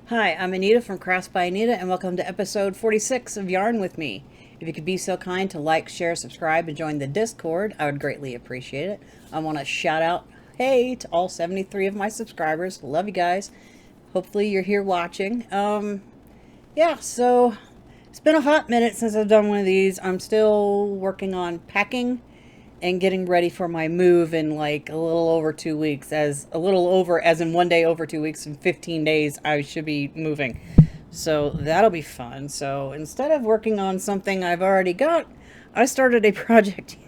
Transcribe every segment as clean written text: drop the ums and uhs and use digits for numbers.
Hi, I'm Anita from Crafts by Anita, and welcome to episode 46 of Yarn with Me. If you could be so kind to like, share, subscribe, and join the Discord, I would greatly appreciate it. I want to shout out, hey, to all 73 of my subscribers. Love you guys. Hopefully you're here watching. Yeah, so it's been a hot minute since I've done one of these. I'm still working on packing and getting ready for my move in like a little over 2 weeks. As a little over, as in one day over 2 weeks, in 15 days, I should be moving. So that'll be fun. So instead of working on something I've already got, I started a project.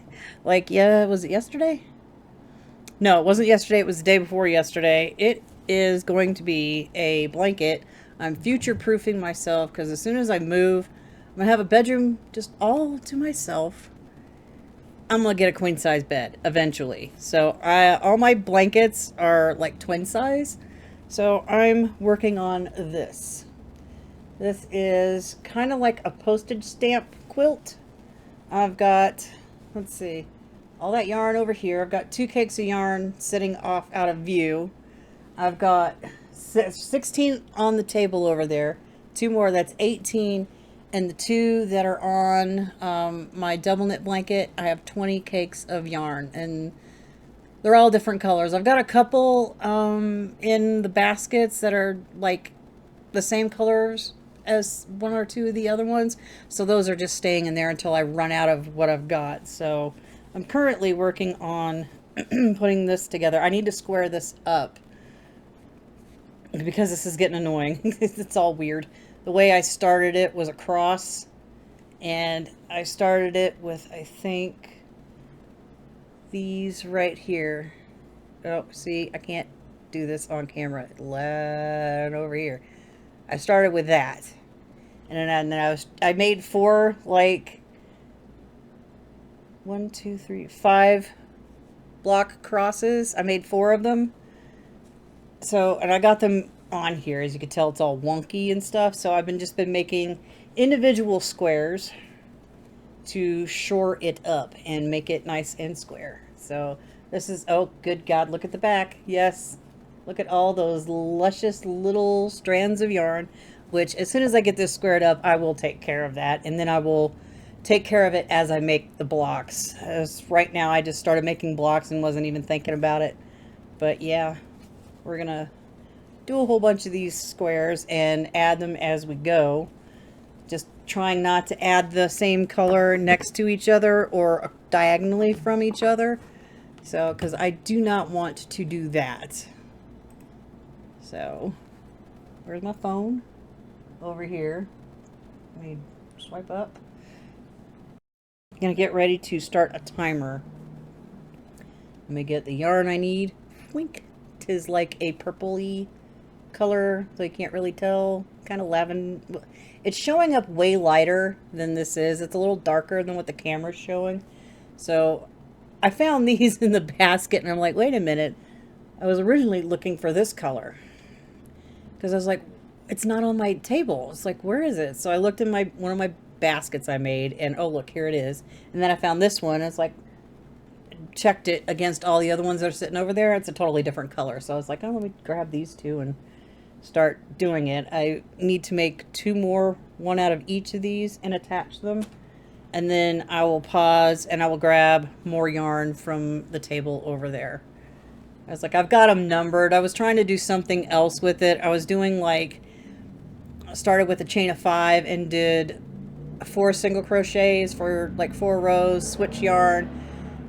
Like, yeah, was it yesterday? No, it wasn't yesterday. It was the day before yesterday. It is going to be a blanket. I'm future proofing myself because as soon as I move, I'm going to have a bedroom just all to myself. I'm gonna get a queen size bed eventually. So all my blankets are like twin size. So I'm working on this. This is kind of like a postage stamp quilt. I've got, let's see, all that yarn over here. I've got 2 cakes of yarn sitting off out of view. I've got 16 on the table over there. 2 more, that's 18. And the 2 that are on my double knit blanket, I have 20 cakes of yarn. And they're all different colors. I've got a couple in the baskets that are like the same colors as 1 or 2 of the other ones. So those are just staying in there until I run out of what I've got. So I'm currently working on putting this together. I need to square this up because this is getting annoying. It's all weird. The way I started it was across, and I started it with, I think, these right here. Oh, see, I can't do this on camera. Over here. I started with that, and then I made 4, like 1, 2, 3, 5 block crosses. I made 4 of them. So, and I got them on here. As you can tell, it's all wonky and stuff. So I've just been making individual squares to shore it up and make it nice and square. So this is, oh, good God, look at the back. Yes, look at all those luscious little strands of yarn, which as soon as I get this squared up, I will take care of that. And then I will take care of it as I make the blocks. As right now, I just started making blocks and wasn't even thinking about it. But yeah, we're gonna do a whole bunch of these squares and add them as we go. Just trying not to add the same color next to each other or diagonally from each other. So, because I do not want to do that. So, where's my phone? Over here. Let me swipe up. I'm gonna get ready to start a timer. Let me get the yarn I need. Wink. 'Tis like a purpley color, so you can't really tell. Kind of lavender. It's showing up way lighter than this is. It's a little darker than what the camera's showing. So I found these in the basket, and I'm like, wait a minute. I was originally looking for this color because I was like, it's not on my table. It's like, where is it? So I looked in one of my baskets I made, and oh, look, here it is. And then I found this one. And it's like, checked it against all the other ones that are sitting over there. It's a totally different color. So I was like, oh, let me grab these 2 and start doing it. I need to make 2 more, 1 out of each of these, and attach them. And then I will pause and I will grab more yarn from the table over there. I was like, I've got them numbered. I was trying to do something else with it. I was doing like, I started with a chain of 5 and did 4 single crochets for like 4 rows, switch yarn,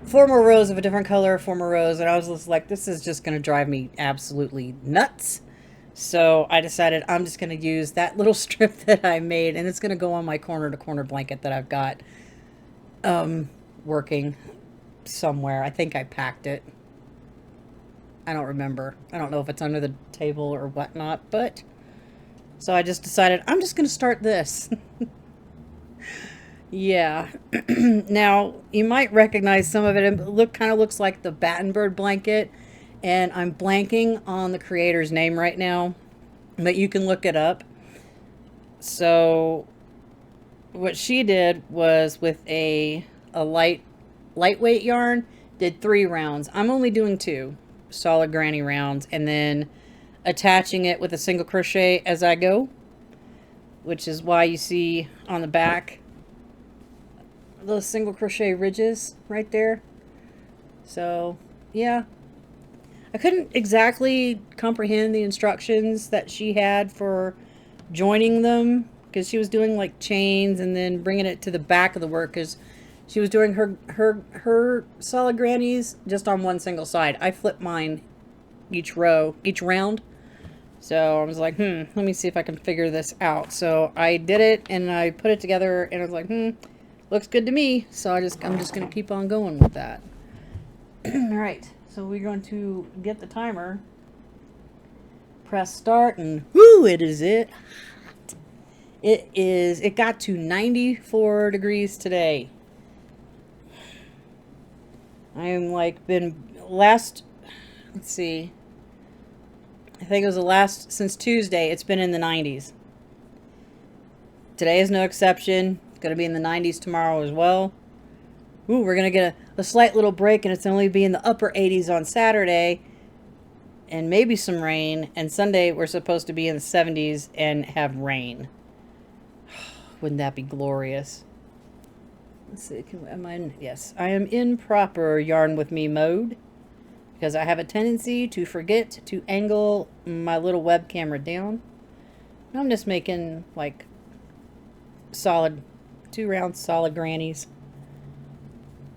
4 more rows of a different color, 4 more rows, and I was just like, this is just going to drive me absolutely nuts. So I decided I'm just going to use that little strip that I made, and it's going to go on my corner-to-corner blanket that I've got working somewhere. I think I packed it. I don't remember. I don't know if it's under the table or whatnot, but so I just decided I'm just going to start this. Yeah. Now, you might recognize some of it. It kind of looks like the Battenbird blanket, and I'm blanking on the creator's name right now, but you can look it up. So what she did was with a lightweight yarn, did 3 rounds. I'm only doing 2 solid granny rounds, and then attaching it with a single crochet as I go, which is why you see on the back those single crochet ridges right there. So yeah, I couldn't exactly comprehend the instructions that she had for joining them, because she was doing like chains and then bringing it to the back of the work, because she was doing her solid grannies just on one single side. I flipped mine each round. So I was like, let me see if I can figure this out. So I did it and I put it together and I was like, looks good to me. So I'm just going to keep on going with that. All right. So we're going to get the timer, press start, and whoo, it got to 94 degrees today. I am like let's see, I think it was since Tuesday, it's been in the 90s. Today is no exception. It's going to be in the 90s tomorrow as well. Ooh, we're going to get a slight little break, and it's only be in the upper 80s on Saturday, and maybe some rain. And Sunday, we're supposed to be in the 70s and have rain. Wouldn't that be glorious? Let's see, yes, I am in proper yarn with me mode, because I have a tendency to forget to angle my little web camera down. I'm just making like two round solid grannies.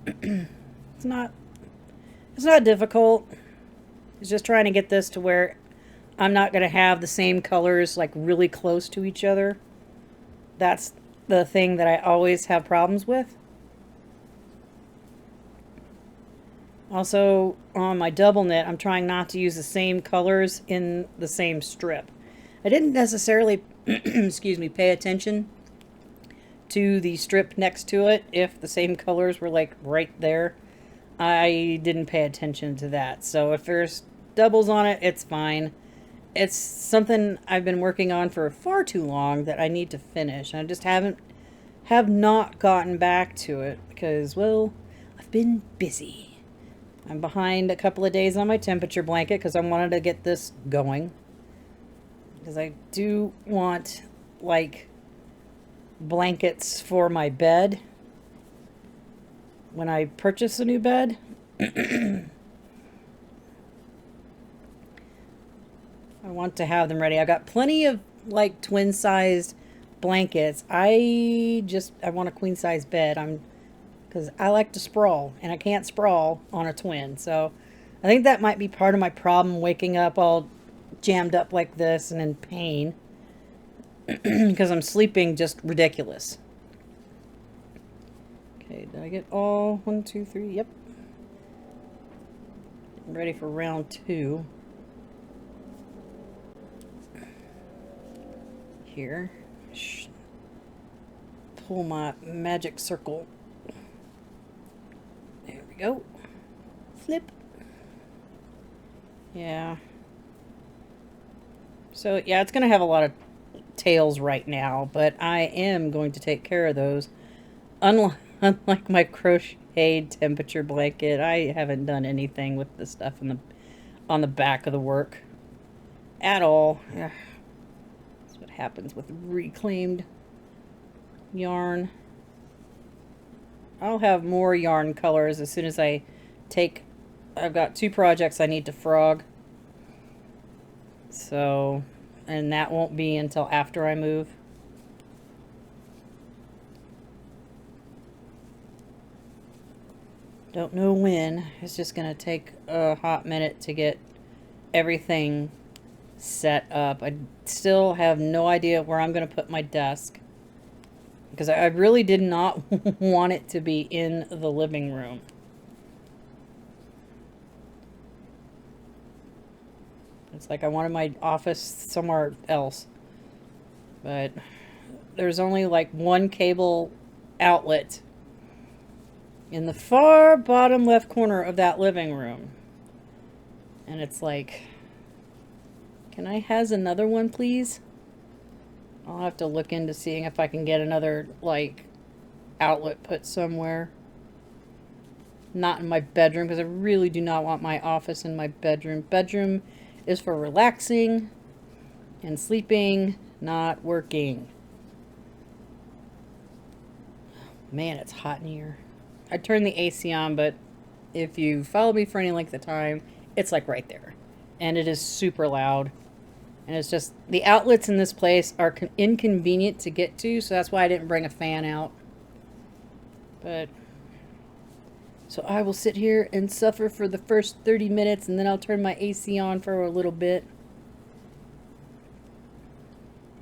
It's not difficult. It's just trying to get this to where I'm not going to have the same colors like really close to each other. That's the thing that I always have problems with. Also, on my double knit, I'm trying not to use the same colors in the same strip. I didn't necessarily, excuse me, pay attention to the strip next to it if the same colors were like right there. I didn't pay attention to that. So if there's doubles on it, it's fine. It's something I've been working on for far too long that I need to finish. I just have not gotten back to it because, well, I've been busy. I'm behind a couple of days on my temperature blanket because I wanted to get this going. Because I do want, like, blankets for my bed when I purchase a new bed. I want to have them ready. I got plenty of, like, twin-sized blankets. I want a queen-size bed. Because I like to sprawl, and I can't sprawl on a twin. So I think that might be part of my problem, waking up all jammed up like this and in pain. Because I'm sleeping just ridiculous. Okay, did I get all 1, 2, 3? Yep. I'm ready for round 2. Here. Pull my magic circle. There we go. Flip. Yeah. So, yeah, it's going to have a lot of tails right now, but I am going to take care of those. Unlike my crocheted temperature blanket, I haven't done anything with the stuff on the back of the work at all. Ugh. That's what happens with reclaimed yarn. I'll have more yarn colors as soon as I've got 2 projects I need to frog. So, and that won't be until after I move. Don't know when. It's just going to take a hot minute to get everything set up. I still have no idea where I'm going to put my desk, because I really did not want it to be in the living room. It's like I wanted my office somewhere else. But there's only like one cable outlet in the far bottom left corner of that living room. And it's like, can I has another one, please? I'll have to look into seeing if I can get another, like, outlet put somewhere. Not in my bedroom, because I really do not want my office in my bedroom. Bedroom is for relaxing and sleeping, not working. Man, it's hot in here. I turned the AC on, but if you follow me for any length of time, it's like right there. And it is super loud. And it's just, the outlets in this place are inconvenient to get to, so that's why I didn't bring a fan out. But, so I will sit here and suffer for the first 30 minutes, and then I'll turn my AC on for a little bit.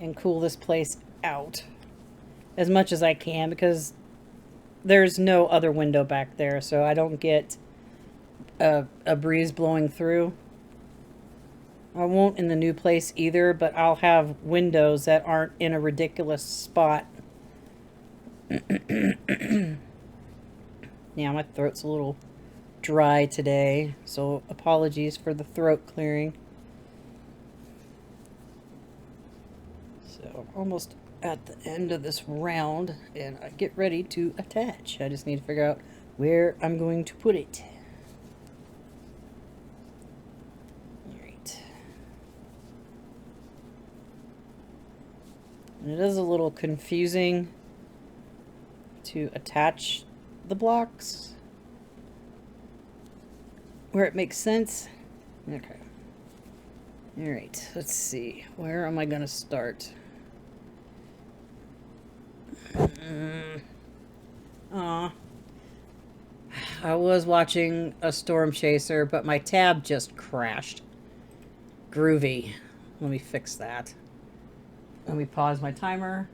And cool this place out as much as I can, because there's no other window back there, so I don't get a breeze blowing through. I won't in the new place either, but I'll have windows that aren't in a ridiculous spot. Yeah, my throat's a little dry today, so apologies for the throat clearing. So almost at the end of this round, and I get ready to attach. I just need to figure out where I'm going to put it. Alright. And it is a little confusing to attach the blocks where it makes sense. Okay. Alright, let's see. Where am I going to start? I was watching a Storm Chaser, but my tab just crashed. Groovy. Let me fix that. Let me pause my timer.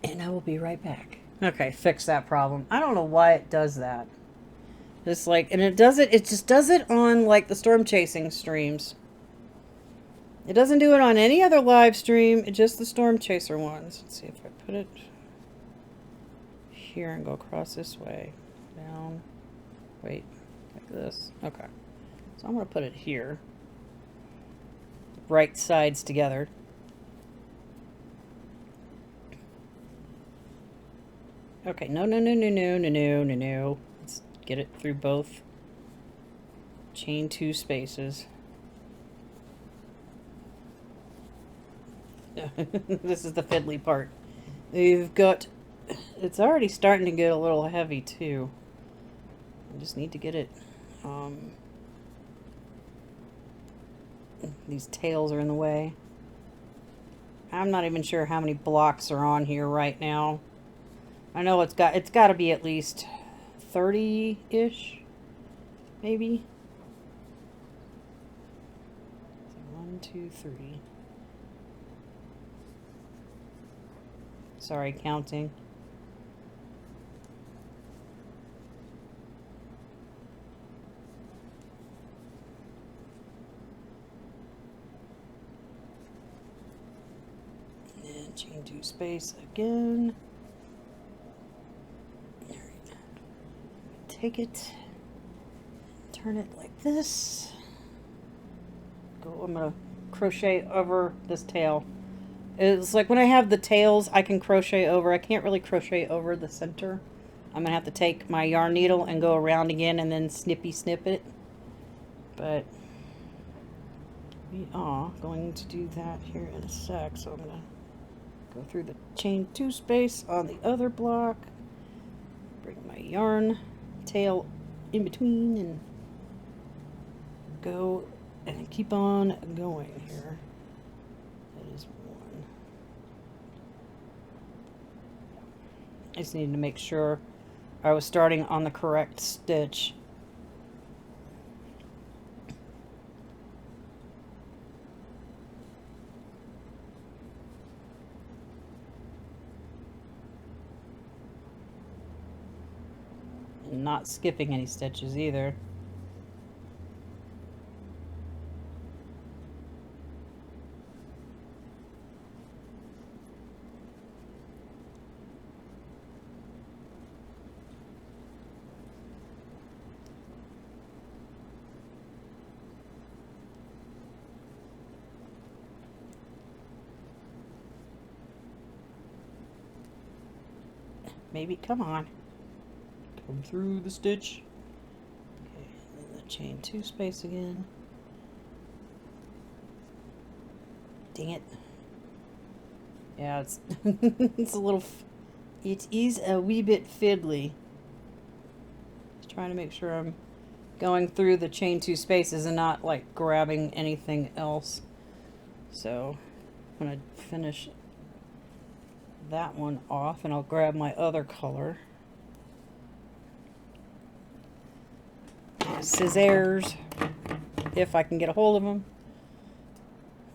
And I will be right back. Okay, fix that problem. I don't know why it does that. It's like, and it just does it on like the Storm Chasing streams. It doesn't do it on any other live stream, it's just the Storm Chaser ones. Let's see if I put it here and go across this way. Down. Wait, like this. Okay. So I'm going to put it here. Right sides together. Okay, no. Let's get it through both. Chain 2 spaces. This is the fiddly part. You've got, it's already starting to get a little heavy too. I just need to get it, these tails are in the way. I'm not even sure how many blocks are on here right now. I know it's got to be at least 30-ish, maybe. So 1, 2, 3. Sorry, counting. And chain 2 space again. All right. Take it, turn it like this. I'm gonna crochet over this tail. It's like when I have the tails, I can crochet over. I can't really crochet over the center. I'm gonna have to take my yarn needle and go around again and then snippy snip it. But we are going to do that here in a sec. So I'm gonna go through the chain 2 space on the other block. Bring my yarn tail in between and go and keep on going here. That is 1. I just needed to make sure I was starting on the correct stitch. And not skipping any stitches either. Maybe, come on. Come through the stitch. Okay, and then the chain 2 space again. dang it. Yeah, it's it's a little, it is a wee bit fiddly. Just trying to make sure I'm going through the chain 2 spaces and not like grabbing anything else. So I'm gonna finish that one off and I'll grab my other color. Scissors, if I can get a hold of them.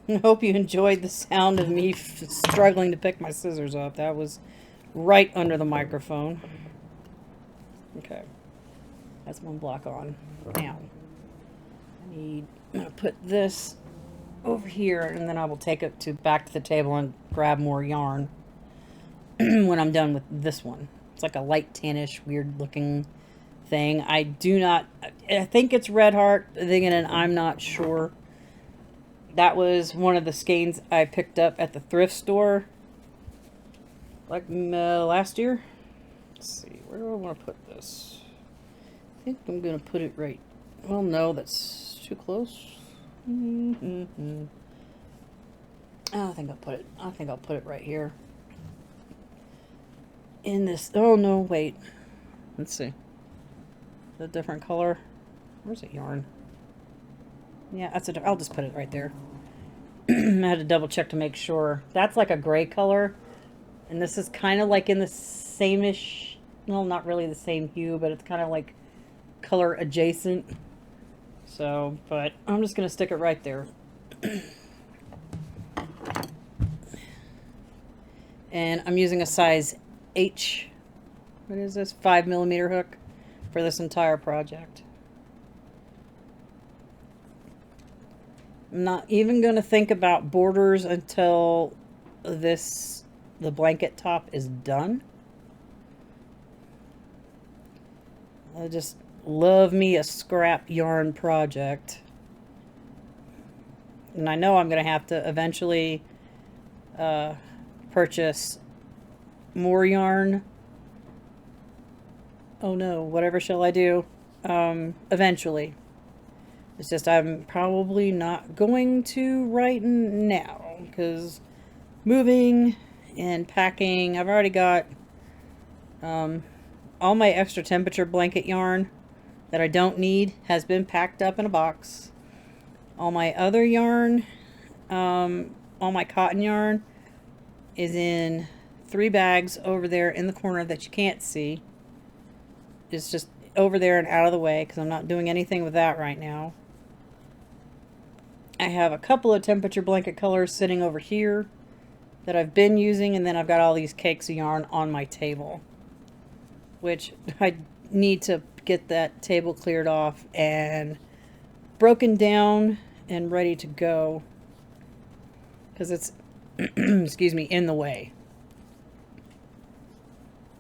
I hope you enjoyed the sound of me struggling to pick my scissors up. That was right under the microphone. Okay, that's one block on. Now, I'm gonna put this over here, and then I will take it back to the table and grab more yarn when I'm done with this one. It's like a light tannish, weird looking thing. I think it's Red Heart, and I'm not sure. That was one of the skeins I picked up at the thrift store like last year. Let's see, where do I want to put this? I think I'm going to put it right. Well, no, that's too close. I think I'll put it right here. In this, oh no, wait. Let's see. A different color. Where's the yarn? Yeah, I'll just put it right there. I had to double check to make sure. That's like a gray color. And this is kind of like in the same-ish, well, not really the same hue, but it's kind of like color adjacent. So, but I'm just going to stick it right there. And I'm using a size H, what is this, 5mm hook for this entire project. I'm not even going to think about borders until the blanket top is done. I just love me a scrap yarn project. And I know I'm going to have to eventually purchase more yarn. Oh no, whatever shall I do? Eventually. It's just I'm probably not going to right now because moving and packing, I've already got all my extra temperature blanket yarn that I don't need has been packed up in a box. All my other yarn, all my cotton yarn is in 3 bags over there in the corner that you can't see. It's just over there and out of the way because I'm not doing anything with that right now. I have a couple of temperature blanket colors sitting over here that I've been using, and then I've got all these cakes of yarn on my table, which I need to get that table cleared off and broken down and ready to go because it's excuse me, in the way,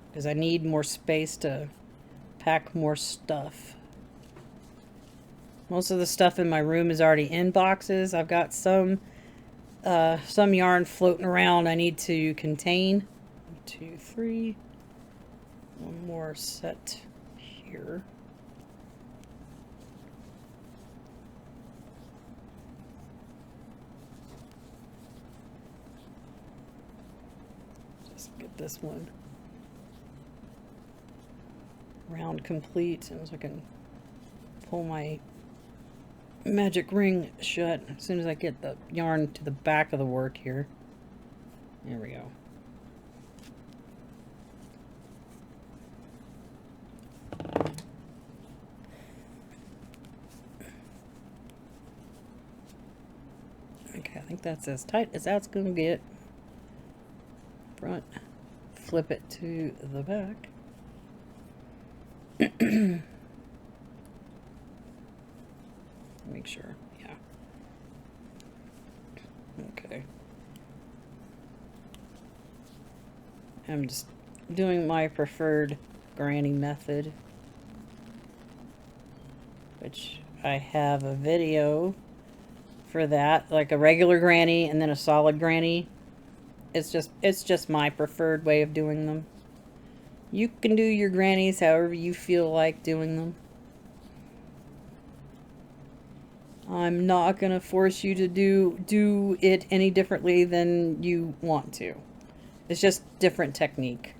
because I need more space to pack more stuff. Most of the stuff in my room is already in boxes. I've got some yarn floating around I need to contain. 1, 2, 3. One more set here. Just get this one round complete, and so I can pull my magic ring shut as soon as I get the yarn to the back of the work here. There we go. Okay, I think that's as tight as that's gonna get. Front, flip it to the back. Make sure, yeah. Okay. I'm just doing my preferred granny method, which I have a video for that, like a regular granny and then a solid granny. It's just my preferred way of doing them. You can do your grannies however you feel like doing them. I'm not gonna force you to do it any differently than you want to. It's just different technique.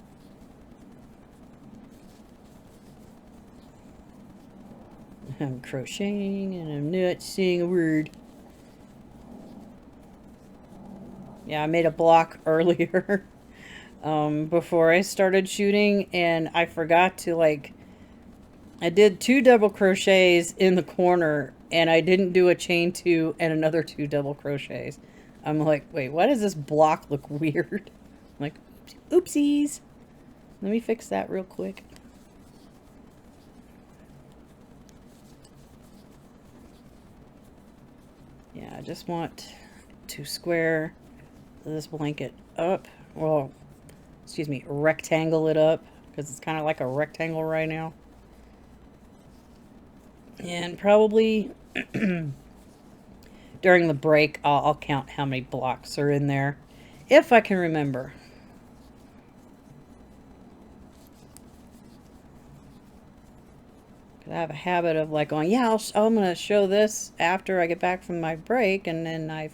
I'm crocheting and I'm not saying a word. Yeah, I made a block earlier before I started shooting, and I forgot to, like, I did 2 double crochets in the corner, and I didn't do a chain 2 and another 2 double crochets. I'm like, wait, why does this block look weird? I'm like, oopsies. Let me fix that real quick. Yeah, I just want to square this blanket up. Well, excuse me, rectangle it up, because it's kind of like a rectangle right now. And probably during the break, I'll count how many blocks are in there, if I can remember. I have a habit of like going, yeah, I'm going to show this after I get back from my break, and then I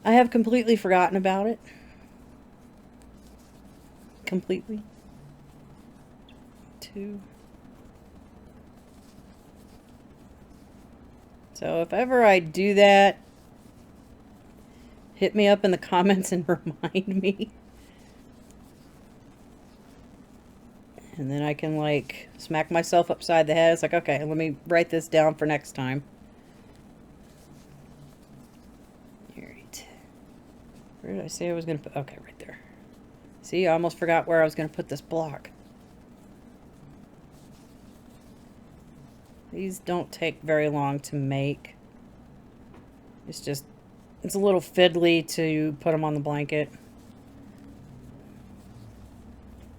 have completely forgotten about it. Completely. 2. So if ever I do that, hit me up in the comments and remind me. And then I can, like, smack myself upside the head. It's like, okay, let me write this down for next time. Alright. Where did I say I was going to put? Okay, right there. See, I almost forgot where I was going to put this block. These don't take very long to make. It's just, it's a little fiddly to put them on the blanket.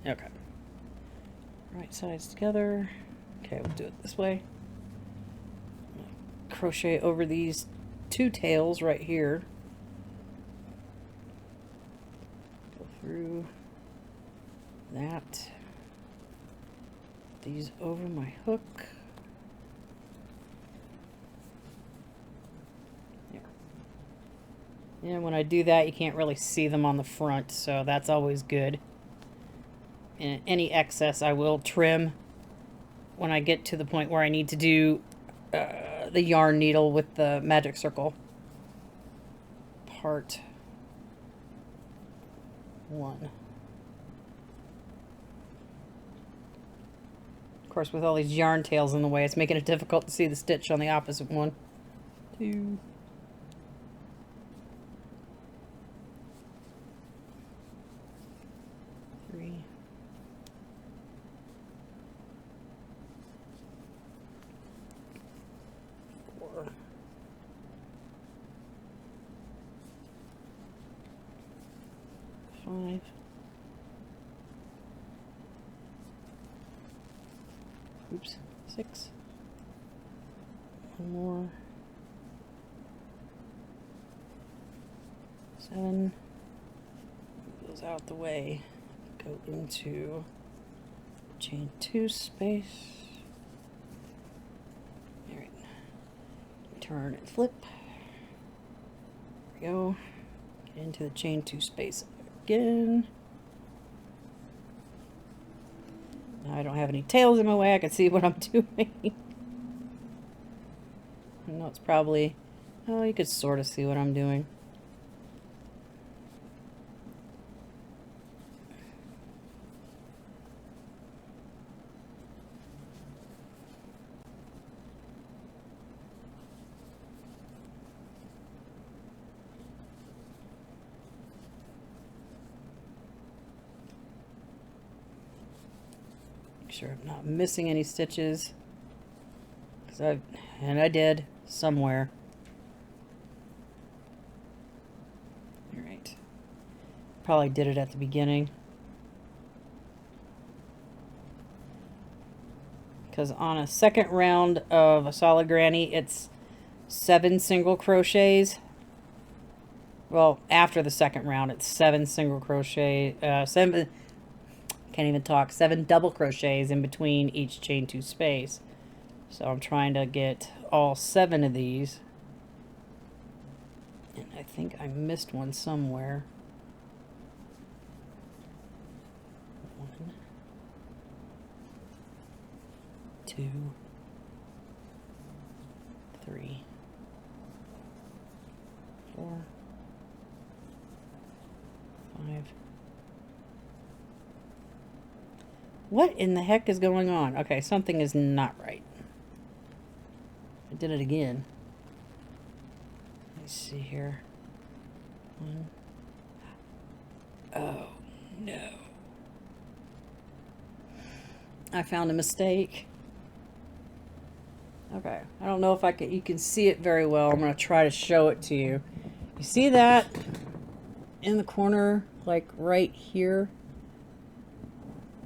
Okay. Right sides together. Okay, we'll do it this way. Crochet over these 2 tails right here. Go through that. These over my hook. There. And when I do that, you can't really see them on the front, so that's always good. And any excess I will trim when I get to the point where I need to do the yarn needle with the magic circle. Part 1. Of course, with all these yarn tails in the way, it's making it difficult to see the stitch on the opposite one. 2. 3. 4. 5. 6. 1 more. 7. Move those out the way. Go into chain 2 space. Alright. Turn and flip. There we go. Get into the chain 2 space again. Now I don't have any tails in my way. I can see what I'm doing. I know it's probably... Oh, you could sort of see what I'm doing. Make sure I'm not missing any stitches. And I did somewhere. Alright. Probably did it at the beginning. Because on a second round of a solid granny, it's 7 single crochets. Well, after the second round, it's 7 single crochet, 7, can't even talk, 7 double crochets in between each chain 2 space. So I'm trying to get all 7 of these. And I think I missed one somewhere. 1, 2, 3, 4, 5. What in the heck is going on? Okay, something is not right. I did it again. Let's see here. 1. Oh, no. I found a mistake. Okay, I don't know if you can see it very well. I'm going to try to show it to you. You see that in the corner, like right here?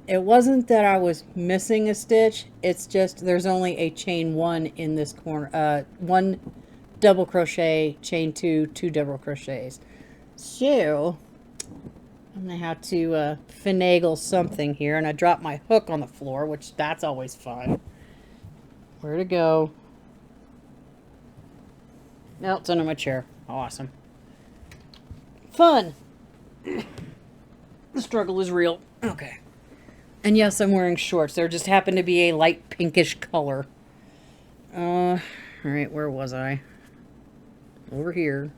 It wasn't that I was missing a stitch. It's just there's only a chain 1 in this corner. 1 double crochet, chain 2, 2 double crochets. So I'm going to have to finagle something here. And I dropped my hook on the floor, which that's always fun. Where to go? No, it's under my chair. Awesome. Fun. The struggle is real. Okay. And yes, I'm wearing shorts. There just happened to be a light pinkish color. Alright, where was I? Over here.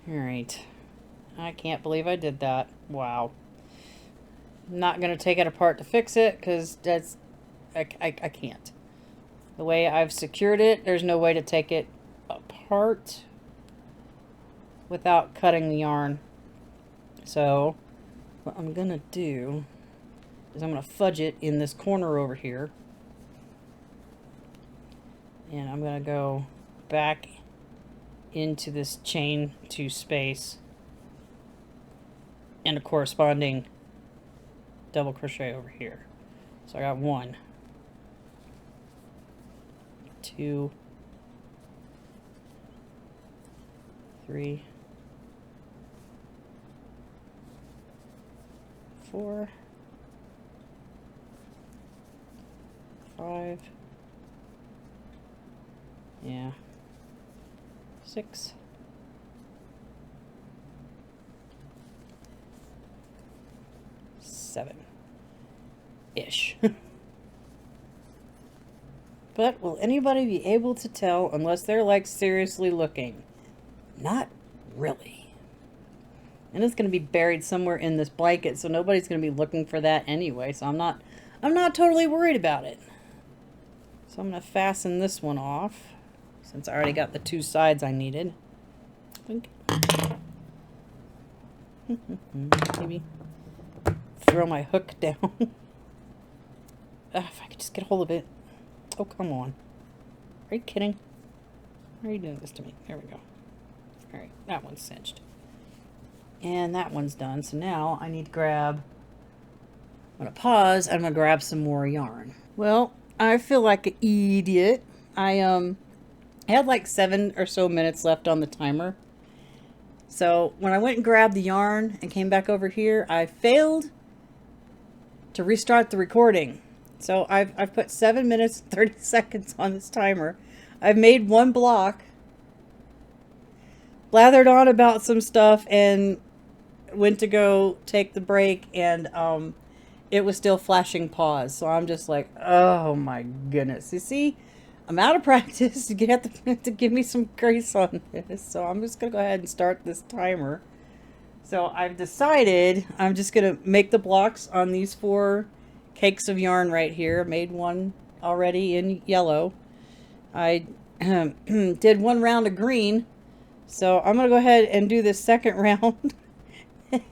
Alright. I can't believe I did that. Wow. I'm not going to take it apart to fix it, because that's... I can't. The way I've secured it, there's no way to take it apart without cutting the yarn. So, what I'm going to do is I'm going to fudge it in this corner over here. And I'm going to go back into this chain 2 space and a corresponding double crochet over here. So I got 1, 2, 3, 4, 5, yeah, 6, 7-ish. But will anybody be able to tell unless they're like seriously looking? Not really. And it's going to be buried somewhere in this blanket, so nobody's going to be looking for that anyway, so I'm not totally worried about it. So I'm going to fasten this one off, since I already got the 2 sides I needed. I think. Maybe throw my hook down. If I could just get a hold of it. Oh, come on. Are you kidding? Why are you doing this to me? There we go. Alright, that one's cinched. And that one's done. So now I need to grab... I'm going to pause. I'm going to grab some more yarn. Well, I feel like an idiot. I had like 7 or so minutes left on the timer. So when I went and grabbed the yarn and came back over here, I failed to restart the recording. So I've put 7 minutes and 30 seconds on this timer. I've made 1 block, blathered on about some stuff, and went to go take the break, and it was still flashing pause. So I'm just like, oh my goodness. You see, I'm out of practice. You have to give me some grace on this. So I'm just going to go ahead and start this timer. So I've decided I'm just going to make the blocks on these 4 cakes of yarn right here. Made one already in yellow. I did 1 round of green. So I'm going to go ahead and do this second round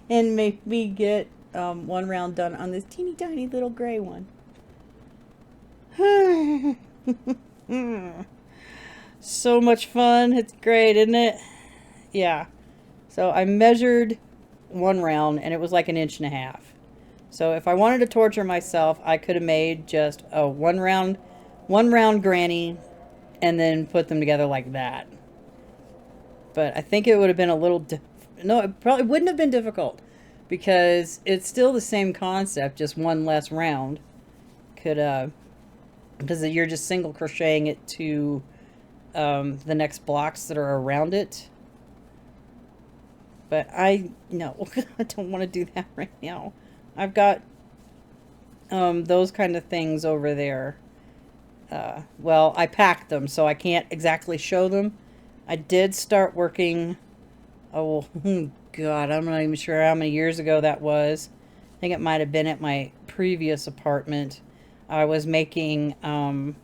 and maybe get 1 round done on this teeny tiny little gray one. So much fun. It's great, isn't it? Yeah. So I measured 1 round and it was like 1.5 inches. So if I wanted to torture myself, I could have made just a 1 round granny and then put them together like that. But I think it would have been a little... No, it probably wouldn't have been difficult. Because it's still the same concept, just 1 less round. Because you're just single crocheting it to the next blocks that are around it. But no, I don't want to do that right now. I've got those kind of things over there. Well, I packed them, so I can't exactly show them. I did start working, oh, God, I'm not even sure how many years ago that was. I think it might have been at my previous apartment. I was making cutting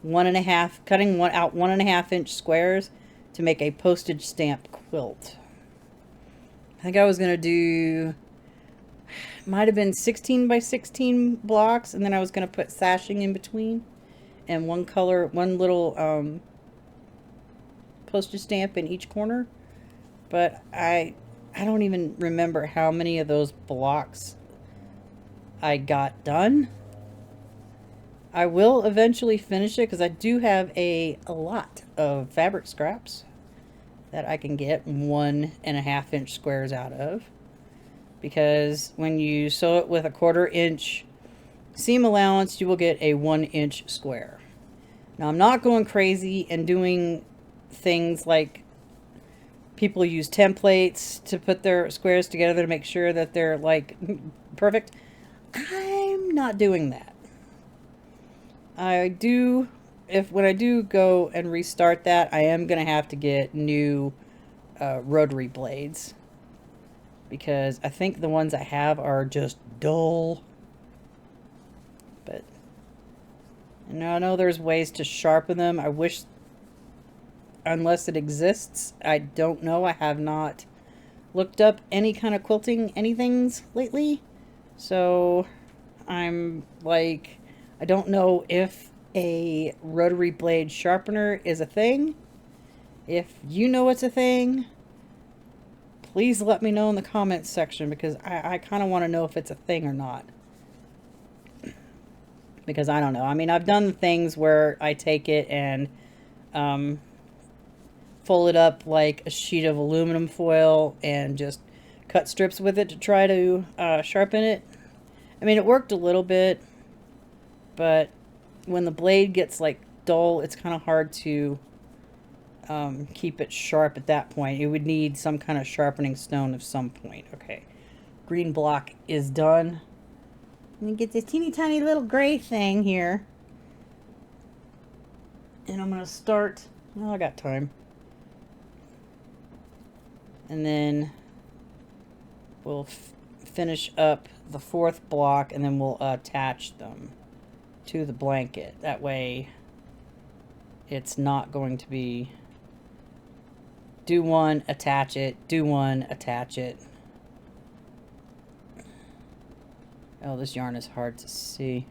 out 1.5 inch squares to make a postage stamp quilt. I think I was going to do, might have been 16 by 16 blocks, and then I was going to put sashing in between and one little postage stamp in each corner. But I don't even remember how many of those blocks I got done. I will eventually finish it because I do have a lot of fabric scraps that I can get 1.5 inch squares out of. Because when you sew it with a 1/4 inch seam allowance, you will get a 1 inch square. Now, I'm not going crazy and doing things like people use templates to put their squares together to make sure that they're like perfect. I'm not doing that. When I do go and restart that, I am going to have to get new rotary blades. Because I think the ones I have are just dull. But I know there's ways to sharpen them. I wish, unless it exists, I don't know. I have not looked up any kind of quilting anythings lately. So I'm like, I don't know if a rotary blade sharpener is a thing. If you know it's a thing, please let me know in the comments section, because I kind of want to know if it's a thing or not. Because I don't know. I mean, I've done things where I take it and fold it up like a sheet of aluminum foil and just cut strips with it to try to sharpen it. I mean, it worked a little bit, but when the blade gets like dull, it's kind of hard to keep it sharp at that point. It would need some kind of sharpening stone of some point. Okay, green block is done. Let me get this teeny tiny little gray thing here. And I'm going to start, well, I got time. And then we'll finish up the 4th block, and then we'll attach them to the blanket. That way it's not going to be do one, attach it, do one, attach it. Oh, this yarn is hard to see.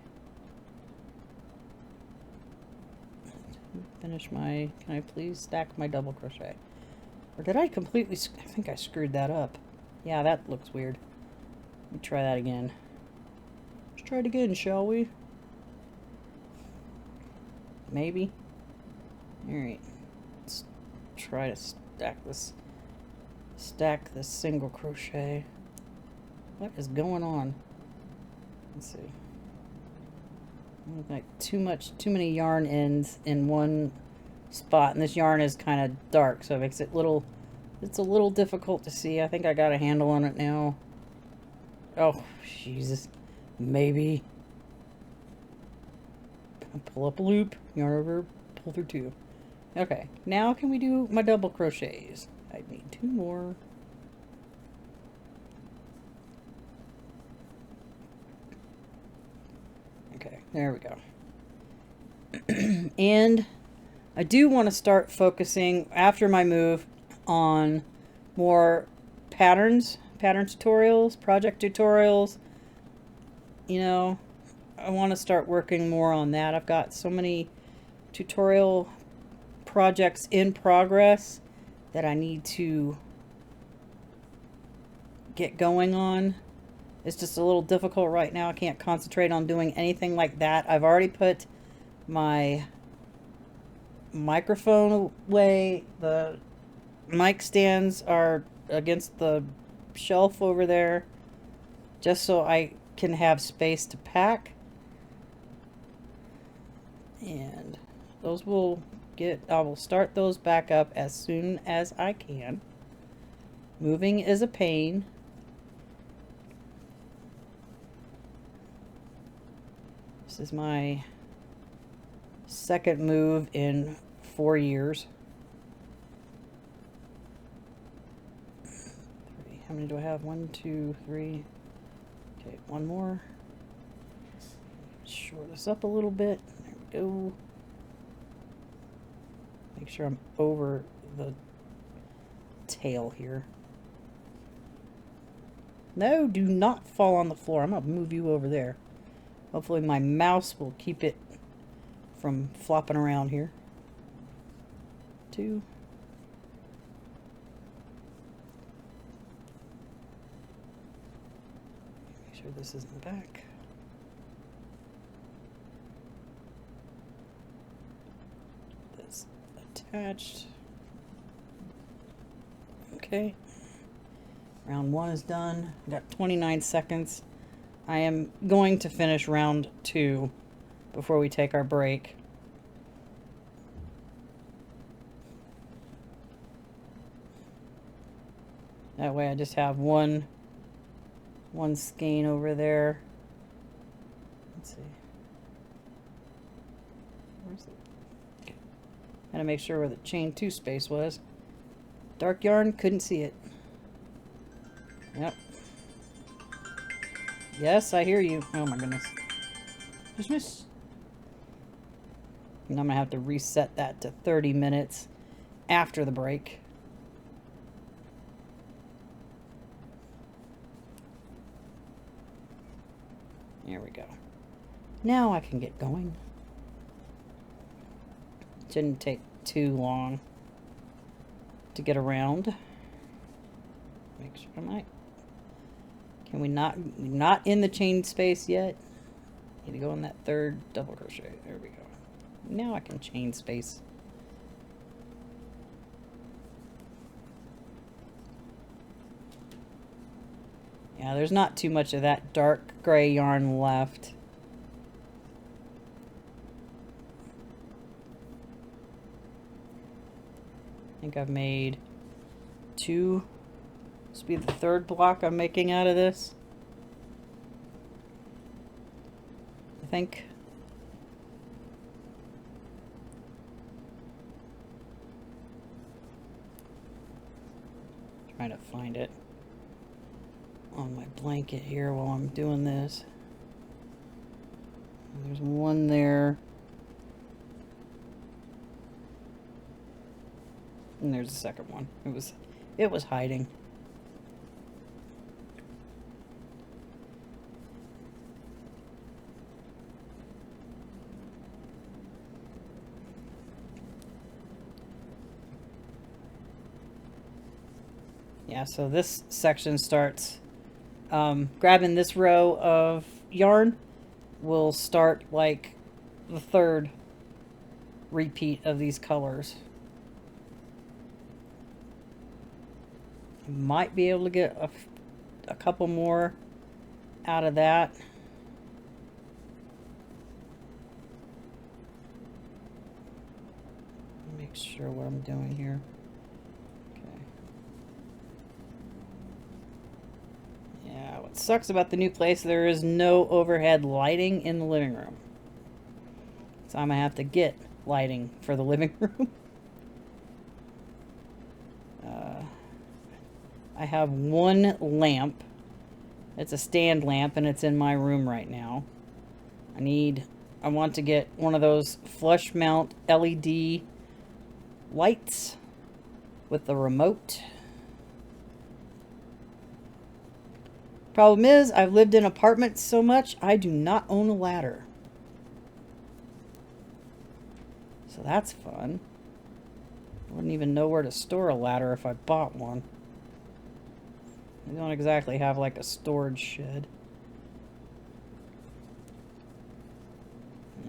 Finish my, can I please stack my double crochet? Or did I completely, I think I screwed that up. Yeah, that looks weird. Let me try that again. Let's try it again, shall we? Maybe. Alright. Let's try to stack this single crochet. What is going on? Let's see. Like too many yarn ends in one spot, and this yarn is kind of dark, so it makes it it's a little difficult to see. I think I got a handle on it now. Oh, Jesus. Maybe. Pull up a loop, yarn over, pull through 2. Okay, now can we do my double crochets? I need 2 more. Okay, there we go. And I do want to start focusing, after my move, on more pattern tutorials, project tutorials. You know, I want to start working more on that. I've got so many tutorial projects in progress that I need to get going on. It's just a little difficult right now. I can't concentrate on doing anything like that. I've already put my microphone away. The mic stands are against the shelf over there, just so I can have space to pack. And those will I will start those back up as soon as I can. Moving is a pain. This is my second move in 4 years. 3. How many do I have? 1, 2, 3. Okay, one more. Shore this up a little bit. There we go. Make sure I'm over the tail here. No, do not fall on the floor. I'm going to move you over there. Hopefully my mouse will keep it from flopping around here. 2. Make sure this is in the back. This attached. Okay. Round 1 is done. Got 29 seconds. I am going to finish round 2 before we take our break. That way I just have one skein over there. Let's see. Where's it? Okay. Gotta make sure where the chain 2 space was. Dark yarn, couldn't see it. Yep. Yes, I hear you. Oh my goodness. Dismiss. And I'm going to have to reset that to 30 minutes after the break. There we go. Now I can get going. Shouldn't take too long to get around. Make sure I might. Can we not in the chain space yet? Need to go in that 3rd double crochet. There we go. Now I can chain space. Yeah, there's not too much of that dark gray yarn left. I think I've made 2. This will be the 3rd block I'm making out of this. I think. Trying to find it on my blanket here while I'm doing this. There's one there. And there's the second one. It was hiding. Yeah, so this section starts grabbing this row of yarn will start like the 3rd repeat of these colors. Might be able to get a couple more out of that. Make sure what I'm doing here. Okay. Yeah, what sucks about the new place, there is no overhead lighting in the living room. So I'm gonna have to get lighting for the living room. I have one lamp. It's a stand lamp and it's in my room right now. I want to get one of those flush mount LED lights with the remote. Problem is, I've lived in apartments so much, I do not own a ladder. So that's fun. I wouldn't even know where to store a ladder if I bought one. We don't exactly have like a storage shed.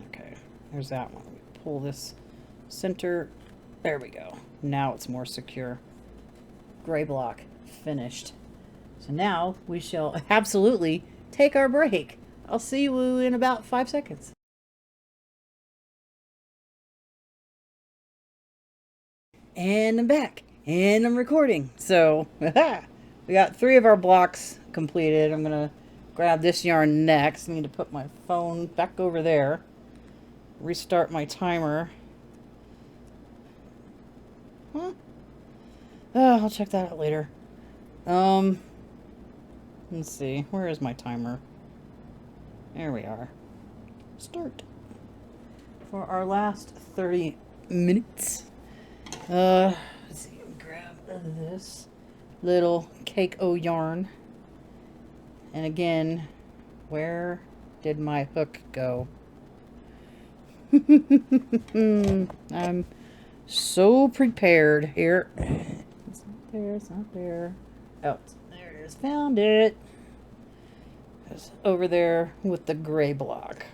Okay, there's that one. We pull this center. There we go. Now it's more secure. Gray block finished. So now we shall absolutely take our break. I'll see you in about 5 seconds. And I'm back. And I'm recording. So, we got 3 of our blocks completed. I'm going to grab this yarn next. I need to put my phone back over there. Restart my timer. Huh? Oh, I'll check that out later. Let's see. Where is my timer? There we are. Start. For our last 30 minutes. Let's see. Grab this little cake o' yarn. And again, where did my hook go? I'm so prepared here. It's not there, it's not there. Oh, there it is. Found it. It's over there with the gray block.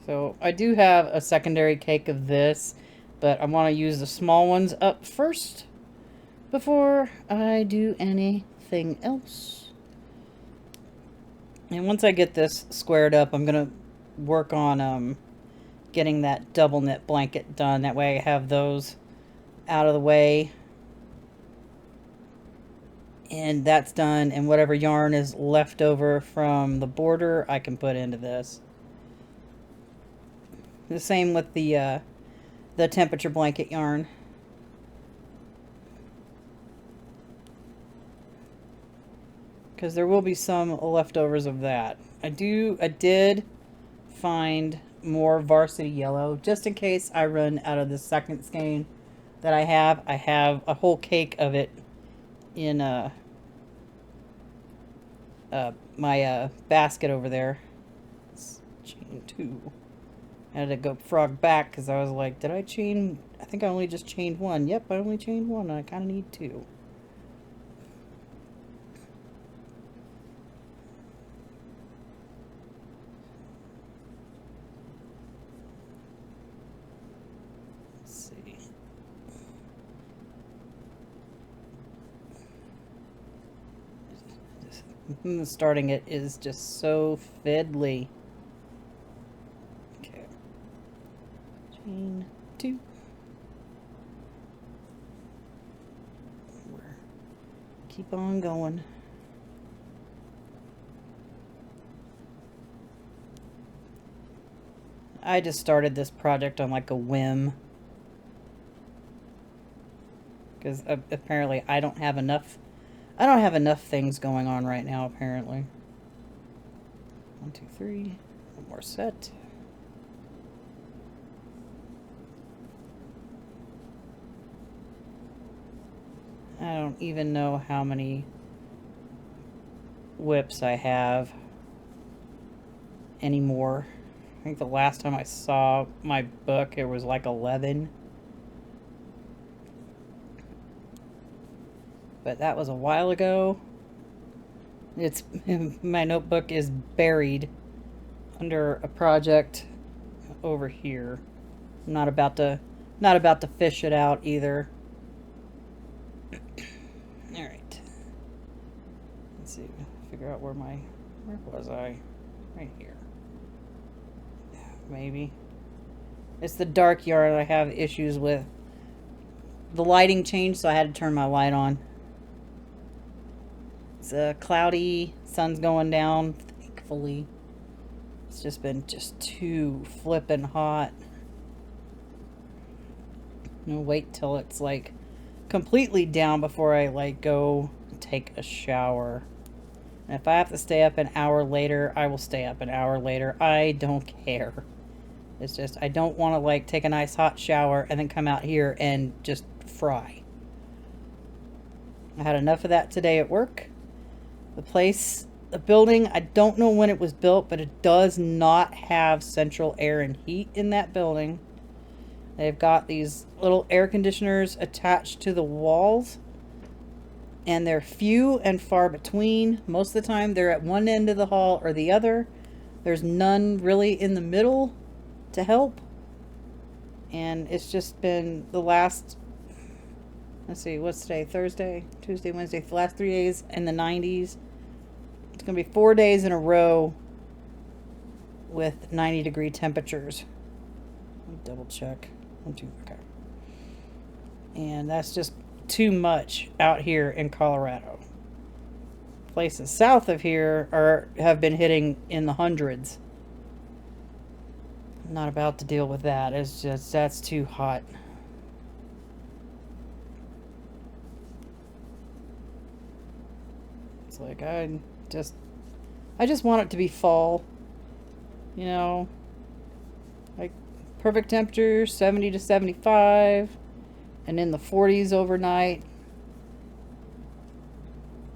So I do have a secondary cake of this, but I want to use the small ones up first before I do anything else. And once I get this squared up, I'm going to work on getting that double knit blanket done. That way I have those out of the way. And that's done. And whatever yarn is left over from the border, I can put into this. The same with the temperature blanket yarn. Because there will be some leftovers of that. I did find more varsity yellow just in case I run out of the second skein that I have. I have a whole cake of it in my basket over there. It's chain 2. I had to go frog back because I was like, did I chain? I think I only just chained 1. Yep, I only chained 1. I kind of need 2. Starting it is just so fiddly. Okay. Chain 2. Keep on going. I just started this project on like a whim. Because apparently I don't have enough things going on right now, apparently. 1, 2, 3. One more set. I don't even know how many whips I have anymore. I think the last time I saw my book, it was like 11. But that was a while ago. It's my notebook is buried under a project over here. I'm not about to fish it out either. All right. Let's see. Figure out where was I? Right here. Maybe. It's the dark yarn I have issues with. The lighting changed, so I had to turn my light on. It's cloudy, sun's going down, thankfully. It's just been too flippin' hot. I'm gonna wait till it's like completely down before I like go take a shower. And if I have to stay up an hour later, I will stay up an hour later. I don't care. It's just I don't want to like take a nice hot shower and then come out here and just fry. I had enough of that today at work. The building, I don't know when it was built, but it does not have central air and heat in that building. They've got these little air conditioners attached to the walls, and they're few and far between. Most of the time, they're at one end of the hall or the other. There's none really in the middle to help. And it's just been the last, let's see, what's today? Thursday, Tuesday, Wednesday, the last 3 days in the 90s. It's going to be 4 days in a row with 90-degree temperatures. Let me double check. 1, 2, okay. And that's just too much out here in Colorado. Places south of here have been hitting in the hundreds. I'm not about to deal with that. It's just, that's too hot. It's like I just want it to be fall. You know, like perfect temperature, 70 to 75, and in the 40s overnight.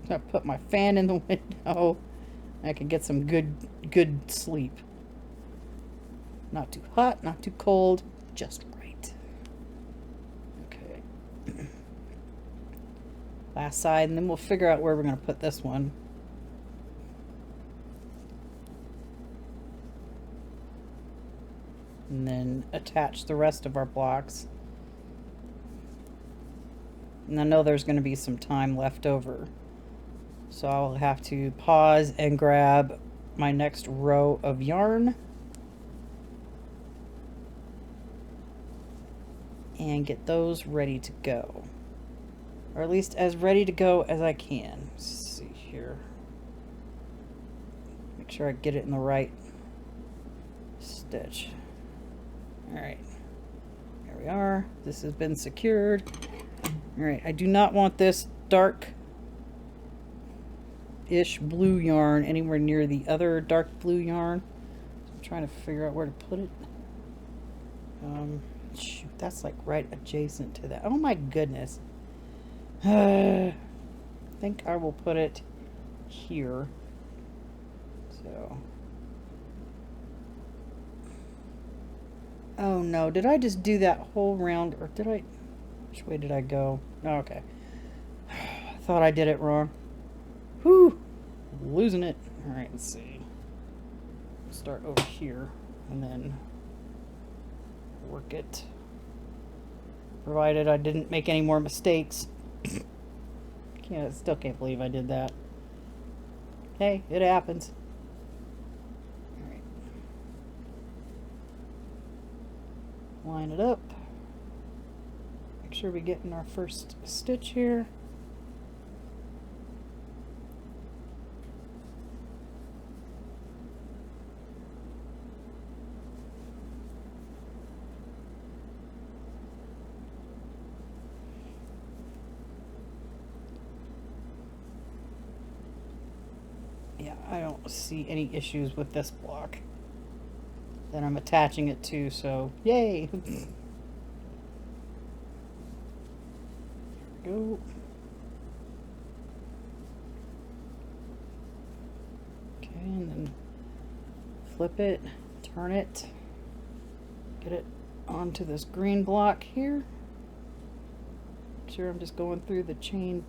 I put my fan in the window. I can get some good sleep. Not too hot, not too cold, just right. Okay. Last side, and then we'll figure out where we're going to put this one. And then attach the rest of our blocks. And I know there's going to be some time left over. So I'll have to pause and grab my next row of yarn. And get those ready to go. Or at least as ready to go as I can. Let's see here. Make sure I get it in the right stitch. Alright. There we are. This has been secured. Alright, I do not want this dark-ish blue yarn anywhere near the other dark blue yarn. So I'm trying to figure out where to put it. Shoot, that's like right adjacent to that. Oh my goodness. I think I will put it here. So. Oh no, did I just do that whole round, or did I? Which way did I go? Oh, okay. I thought I did it wrong. Whew, losing it. All right, let's see. Start over here and then work it. Provided I didn't make any more mistakes. Still can't believe I did that. Hey, it happens. Alright. Line it up. Make sure we get in our first stitch here. I don't see any issues with this block that I'm attaching it to, so yay! Go. Okay, and then flip it, turn it, get it onto this green block here. Make sure I'm just going through the chain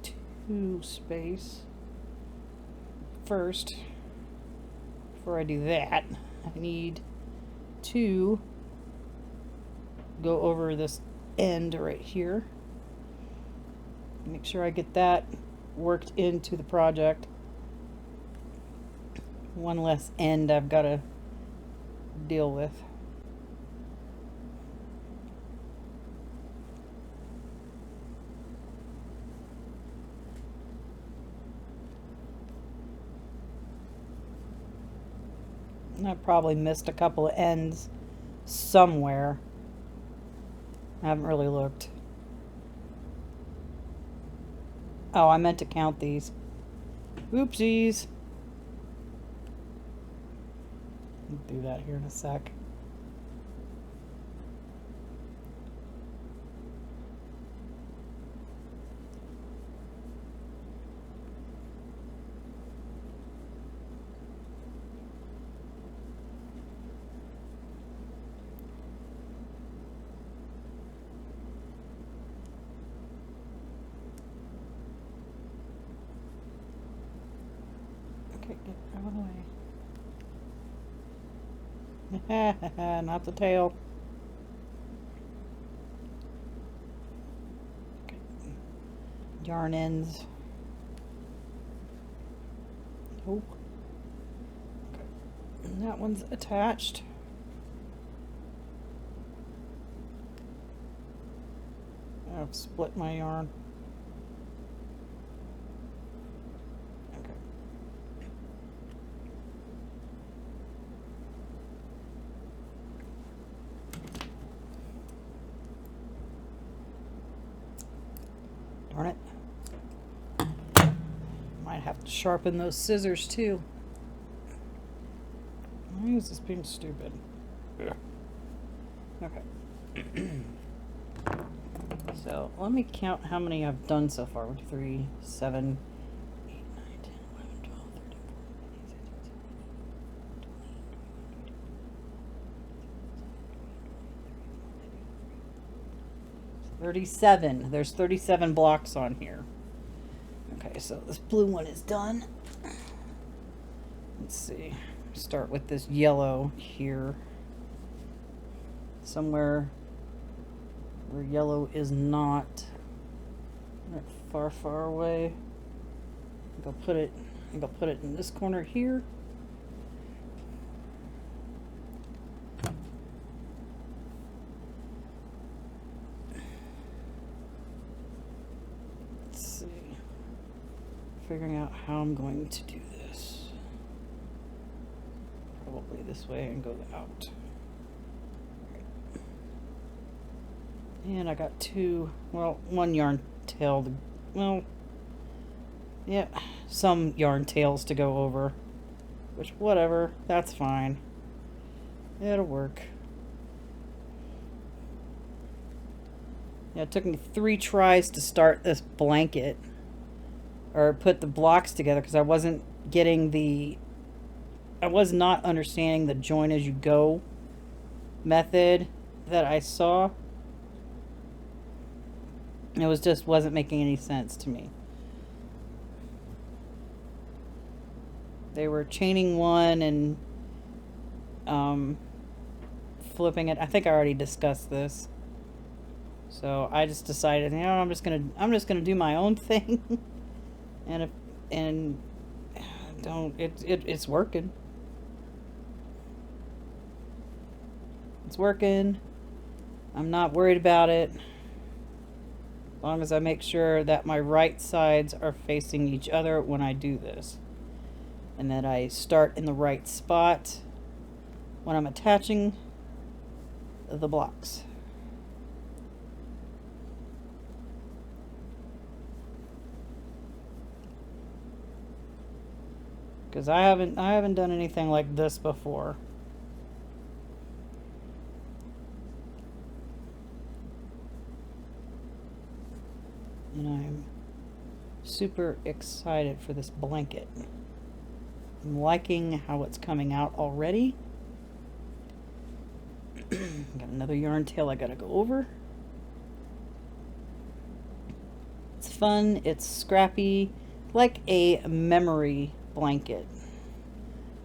2 space first. Before I do that, I need to go over this end right here. Make sure I get that worked into the project. One less end I've got to deal with. I probably missed a couple of ends somewhere. I haven't really looked. Oh, I meant to count these. Oopsies. I'll do that here in a sec. Okay, get out of the way. Not the tail. Okay. Yarn ends. Oh. Okay. And that one's attached. I've split my yarn. Might have to sharpen those scissors too. Why is this being stupid? Yeah. Okay. So let me count how many I've done so far. 1, 2, 3, 7, 8, 9, 10, 11, 12, 13, 14, 37. There's 37 blocks on here. Okay, so this blue one is done. Let's see. Start with this yellow here. Somewhere where yellow is not far, far away. I think I'll put it in this corner here. Let's see. Figuring out how I'm going to do this. Probably this way and go out. And I got one yarn tail some yarn tails to go over, which whatever, that's fine. It'll work. Yeah, it took me 3 tries to start this blanket or put the blocks together because I was not understanding the join as you go method that I saw. It wasn't making any sense to me. They were chaining one and flipping it. I think I already discussed this. So I just decided, I'm just gonna do my own thing. It's working. It's working. I'm not worried about it. As long as I make sure that my right sides are facing each other when I do this. And that I start in the right spot when I'm attaching the blocks. Because I haven't done anything like this before. And I'm super excited for this blanket. I'm liking how it's coming out already. Got another yarn tail I gotta go over. It's fun, it's scrappy, like a memory blanket.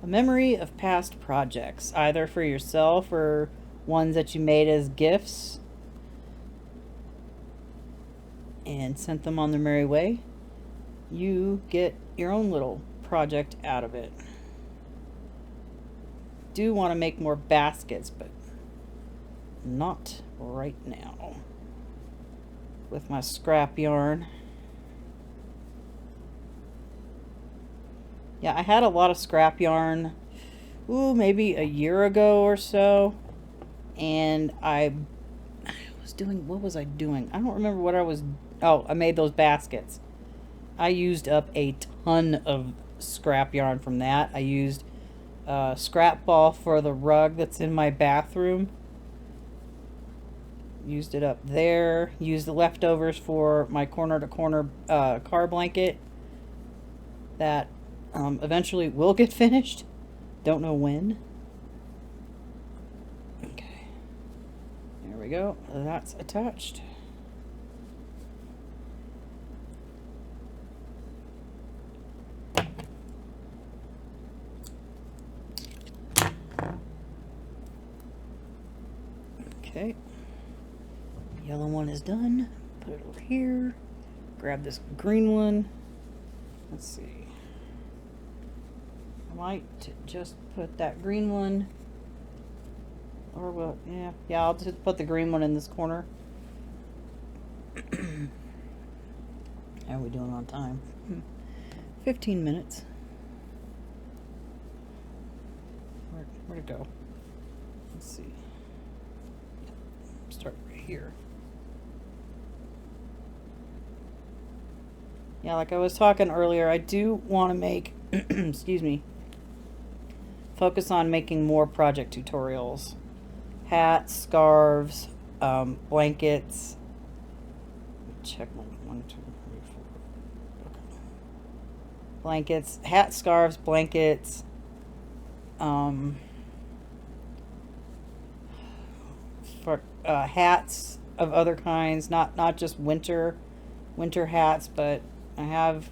A memory of past projects, either for yourself or ones that you made as gifts and sent them on their merry way. You get your own little project out of it. Do want to make more baskets, but not right now with my scrap yarn. Yeah, I had a lot of scrap yarn, maybe a year ago or so, and I was doing, what was I doing? I don't remember what I was, I made those baskets. I used up a ton of scrap yarn from that. I used scrap ball for the rug that's in my bathroom. Used it up there. Used the leftovers for my corner-to-corner car blanket that eventually will get finished. Don't know when. Okay. There we go. That's attached. Okay. Yellow one is done. Put it over here. Grab this green one. Let's see. I might just put that green one. Or what? Yeah, I'll just put the green one in this corner. How are we doing on time? 15 minutes. Where'd it go? Let's see. Start right here. Yeah, like I was talking earlier, I do want to make, excuse me, focus on making more project tutorials. Hats, scarves, blankets. Check my 1, 2, 3, 4. Okay. Blankets, hats, scarves, blankets. For hats of other kinds, not just winter hats, but I have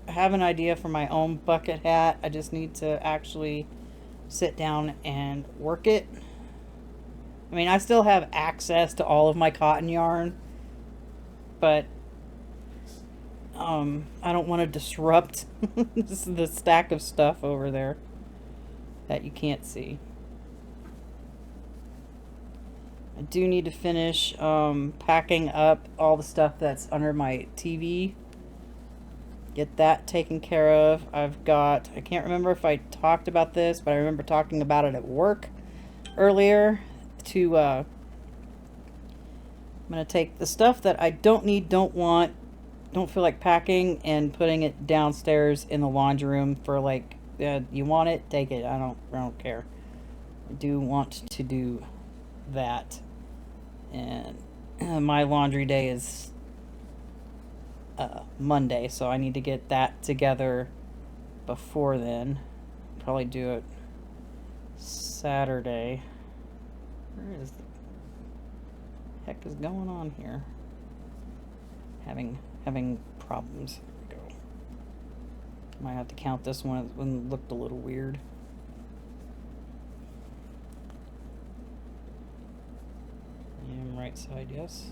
an idea for my own bucket hat. I just need to actually sit down and work it. I mean, I still have access to all of my cotton yarn, but I don't want to disrupt the stack of stuff over there that you can't see. I do need to finish packing up all the stuff that's under my TV. Get that taken care of. I can't remember if I talked about this, but I remember talking about it at work earlier. I'm going to take the stuff that I don't need, don't want, don't feel like packing, and putting it downstairs in the laundry room for like, you want it, take it. I don't care. I do want to do that. And my laundry day is Monday, so I need to get that together before then. Probably do it Saturday. Where is the heck is going on here? Having problems. There we go. Might have to count this one. It looked a little weird. And right side, yes.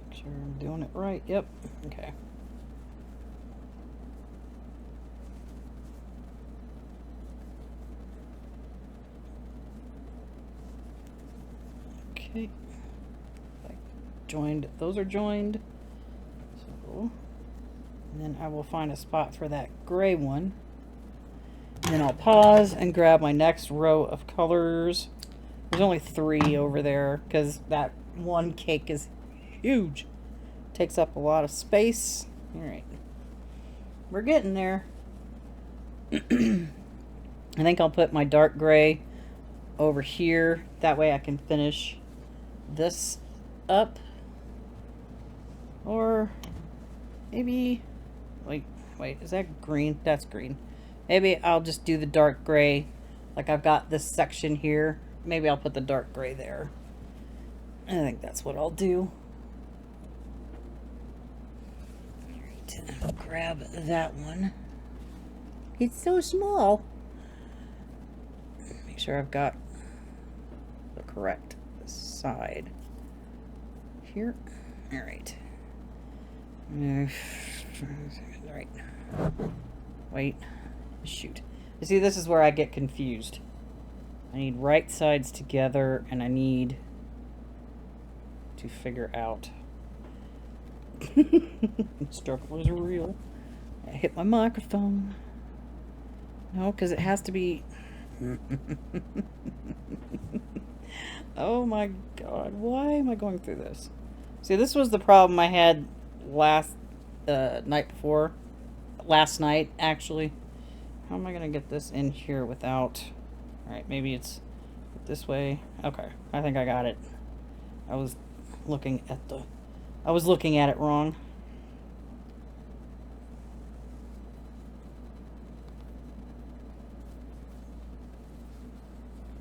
Make sure I'm doing it right. Yep. Okay. Okay. Joined. Those are joined. So, and then I will find a spot for that gray one. And then I'll pause and grab my next row of colors. There's only 3 over there because that one cake is huge. Takes up a lot of space. All right. We're getting there. I think I'll put my dark gray over here. That way I can finish this up. Or maybe, wait, is that green? That's green. Maybe I'll just do the dark gray. Like I've got this section here. Maybe I'll put the dark gray there. I think that's what I'll do. Alright, I'll grab that one. It's so small. Make sure I've got the correct side here. Alright. Alright. Wait. Shoot. You see, this is where I get confused. I need right sides together, and I need to figure out. Struggle is real. I hit my microphone. No, because it has to be. Oh my god, why am I going through this? See, this was the problem I had last night, actually. How am I going to get this in here without... Alright, maybe it's this way. Okay, I think I got it. I was looking at it wrong.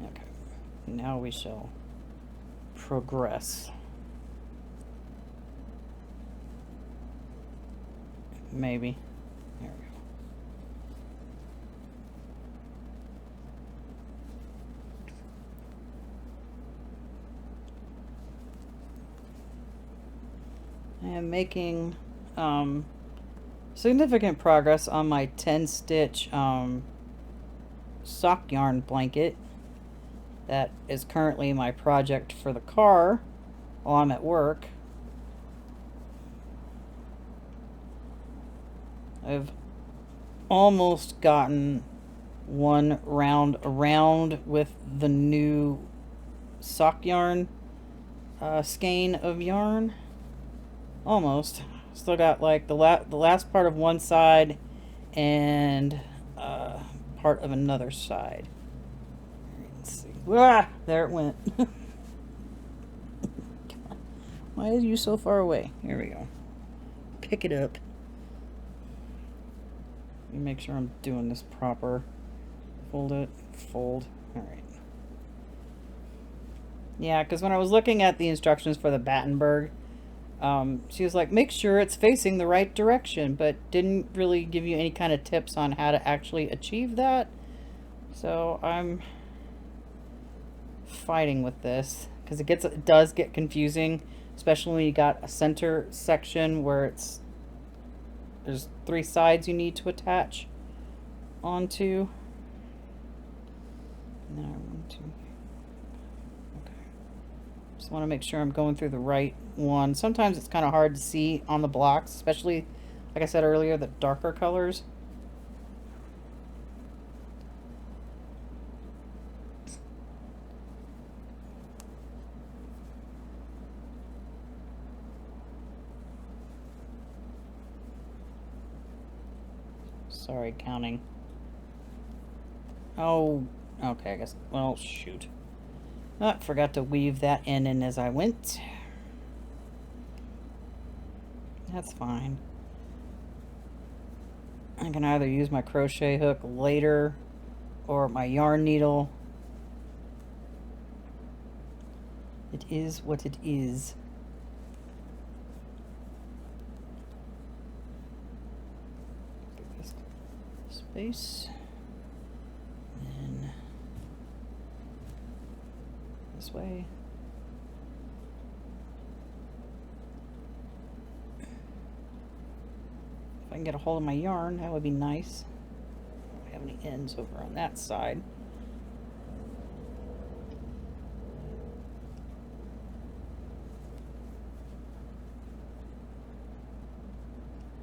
Okay, now we shall progress. Maybe. There we go. I am making significant progress on my 10-stitch sock yarn blanket. That is currently my project for the car while I'm at work. I've almost gotten one round around with the new sock yarn skein of yarn. Almost. Still got like the last part of one side and part of another side. Let's see. Ah, there it went. Why are you so far away? Here we go. Pick it up. Let me make sure I'm doing this proper. Fold it. Fold. Alright. Yeah, because when I was looking at the instructions for the Battenberg, she was like, make sure it's facing the right direction, but didn't really give you any kind of tips on how to actually achieve that. So I'm fighting with this because it does get confusing, especially when you got a center section where there's 3 sides you need to attach onto. Now I want to. Okay. Just want to make sure I'm going through the right one. Sometimes it's kind of hard to see on the blocks, especially, like I said earlier, the darker colors. Sorry, counting. Oh, okay, I guess. Well, shoot. I forgot to weave that in as I went. That's fine. I can either use my crochet hook later or my yarn needle. It is what it is. Space. And this way. If I can get a hold of my yarn, that would be nice. I don't have any ends over on that side.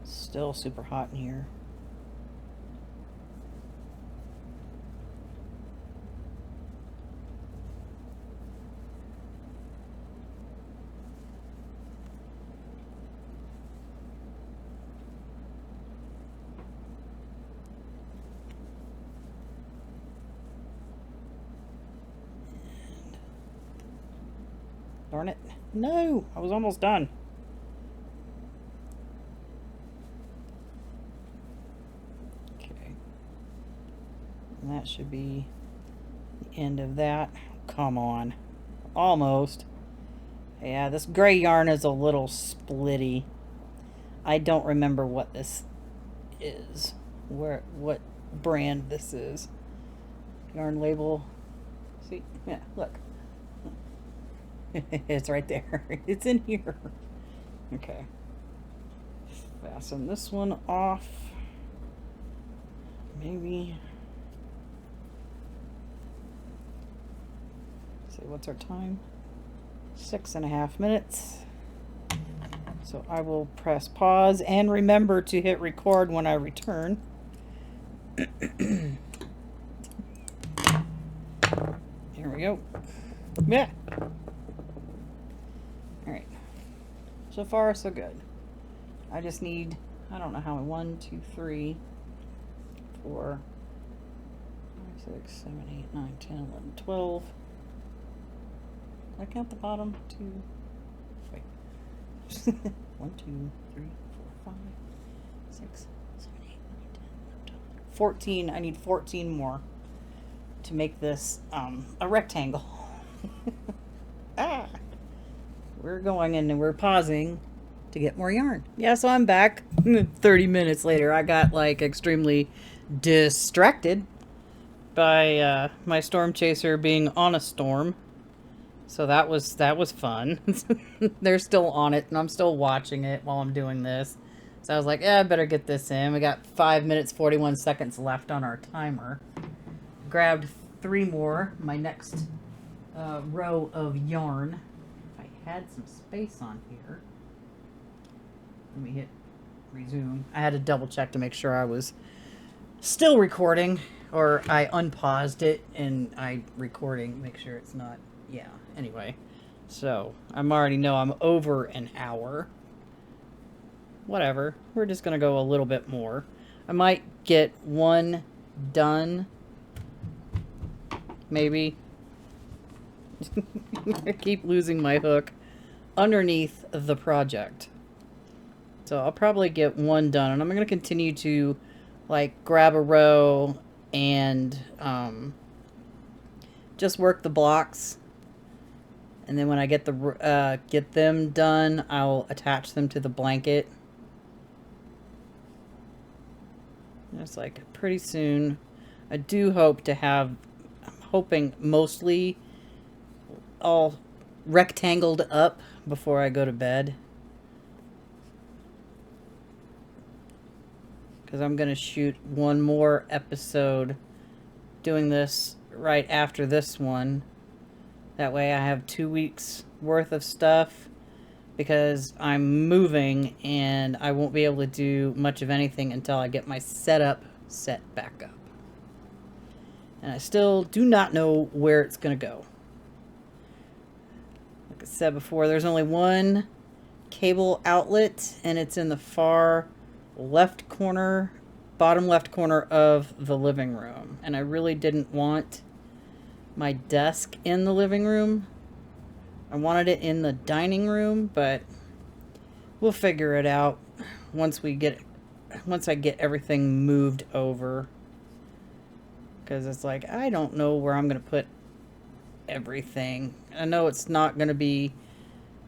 Still super hot in here. Darn it. No, I was almost done. Okay. And that should be the end of that. Come on. Almost. Yeah, this gray yarn is a little splitty. I don't remember what this is. What brand this is. Yarn label. See? Yeah, look. It's right there. It's in here. Okay. Fasten this one off. Maybe. Let's see, what's our time? 6.5 minutes. So I will press pause and remember to hit record when I return. Here we go. Yeah. Alright. So far, so good. I just need, I don't know how many, 1, 2, 3, 4, 5, 6, 7, 8, 9, 10, 11, 12. Did I count the bottom? 2. Wait. 1, 2, 3, 4, 5, 6, 7, 8, 9, 10, 11, 12. 14. I need 14 more to make this a rectangle. Ah! We're going in and we're pausing to get more yarn. Yeah, so I'm back 30 minutes later. I got like extremely distracted by my storm chaser being on a storm. So that was fun. They're still on it and I'm still watching it while I'm doing this. So I was like, yeah, I better get this in. We got 5 minutes, 41 seconds left on our timer. Grabbed 3 more, my next row of yarn. If I had some space on here. Let me hit resume. I had to double check to make sure I was still recording Or I unpaused it and I recording, make sure it's not, yeah, anyway. So, I'm already know I'm over an hour. Whatever, we're just gonna go a little bit more. I might get one done, maybe. I keep losing my hook underneath the project. So I'll probably get one done, and I'm going to continue to like grab a row and just work the blocks. And then when I get them done, I'll attach them to the blanket. It's like pretty soon. I do hope to have, I'm hoping mostly all rectangled up before I go to bed. Because I'm going to shoot one more episode doing this right after this one. That way I have 2 weeks worth of stuff, because I'm moving and I won't be able to do much of anything until I get my setup set back up. And I still do not know where it's going to go. Like I said before, there's only one cable outlet, and it's in the far left corner, bottom left corner of the living room. And I really didn't want my desk in the living room. I wanted it in the dining room, but we'll figure it out once I get everything moved over. Because it's like, I don't know where I'm going to put everything. I know it's not going to be,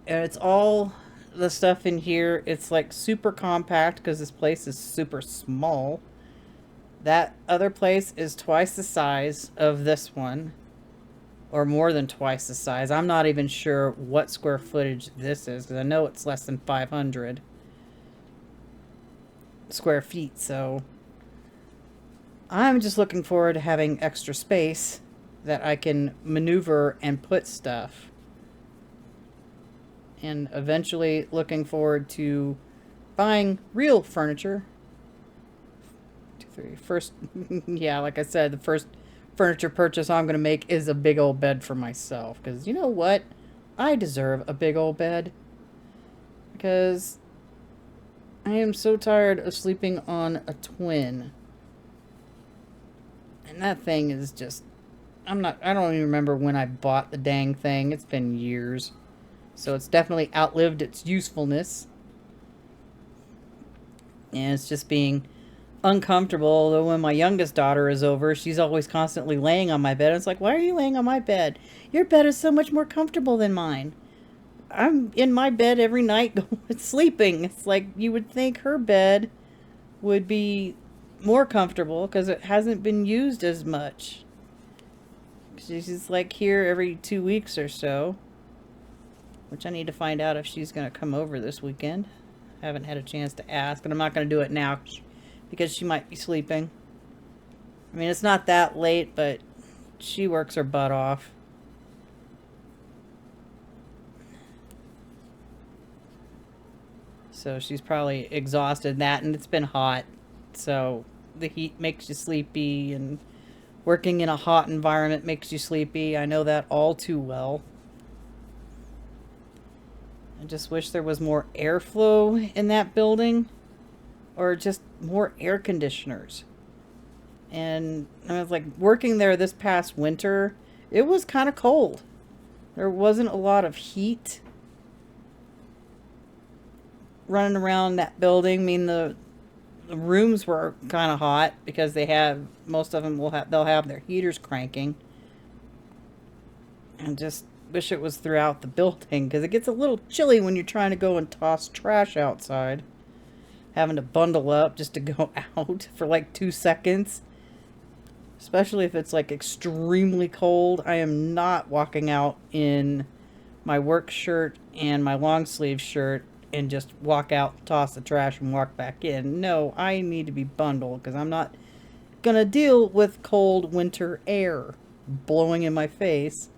it's all the stuff in here. It's like super compact because this place is super small. That other place is twice the size of this one, or more than twice the size. I'm not even sure what square footage this is, because I know it's less than 500 square feet. So I'm just looking forward to having extra space that I can maneuver and put stuff. And eventually looking forward to buying real furniture. 2, 3, first, yeah, like I said, the first furniture purchase I'm going to make is a big old bed for myself. Because you know what? I deserve a big old bed. Because I am so tired of sleeping on a twin. And that thing is just, I don't even remember when I bought the dang thing. It's been years. So it's definitely outlived its usefulness. And it's just being uncomfortable. Although when my youngest daughter is over, she's always constantly laying on my bed. It's like, why are you laying on my bed? Your bed is so much more comfortable than mine. I'm in my bed every night sleeping. It's like you would think her bed would be more comfortable because it hasn't been used as much. She's just like here every 2 weeks or so. Which I need to find out if she's going to come over this weekend. I haven't had a chance to ask, and I'm not going to do it now because she might be sleeping. I mean, it's not that late, but she works her butt off. So she's probably exhausted that, and it's been hot. So the heat makes you sleepy, and working in a hot environment makes you sleepy. I know that all too well. I just wish there was more airflow in that building, or just more air conditioners. And I was like, working there this past winter, it was kind of cold. There wasn't a lot of heat running around that building. I mean, the rooms were kind of hot because they have, most of them they'll have their heaters cranking. And just wish it was throughout the building, because it gets a little chilly when you're trying to go and toss trash outside. Having to bundle up just to go out for like 2 seconds. Especially if it's like extremely cold. I am not walking out in my work shirt and my long sleeve shirt and just walk out, toss the trash, and walk back in. No, I need to be bundled, because I'm not gonna deal with cold winter air blowing in my face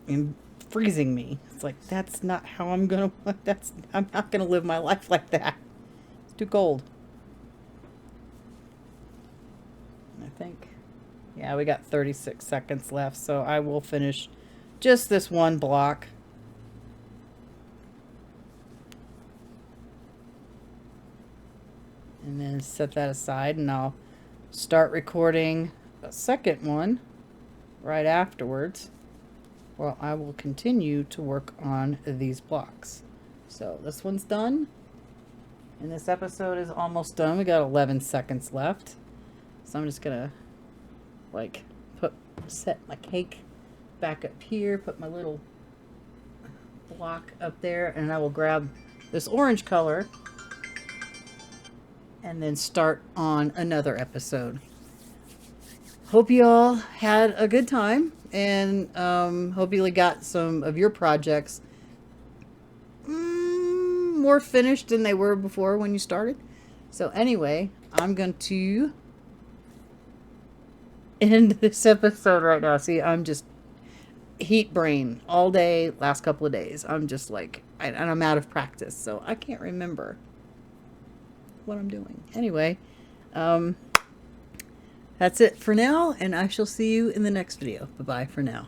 and freezing me. It's like, that's not how I'm gonna, I'm not gonna live my life like that. It's too cold. I think, yeah, we got 36 seconds left, so I will finish just this one block. And then set that aside, and I'll start recording a second one right afterwards. Well, I will continue to work on these blocks. So this one's done, and this episode is almost done. We got 11 seconds left. So I'm just gonna like set my cake back up here, put my little block up there, and I will grab this orange color and then start on another episode. Hope you all had a good time, and hope you got some of your projects more finished than they were before when you started. So anyway, I'm going to end this episode right now. See, I'm just heat brain all day, last couple of days. I'm just like, and I'm out of practice, so I can't remember what I'm doing. Anyway, that's it for now, and I shall see you in the next video. Bye-bye for now.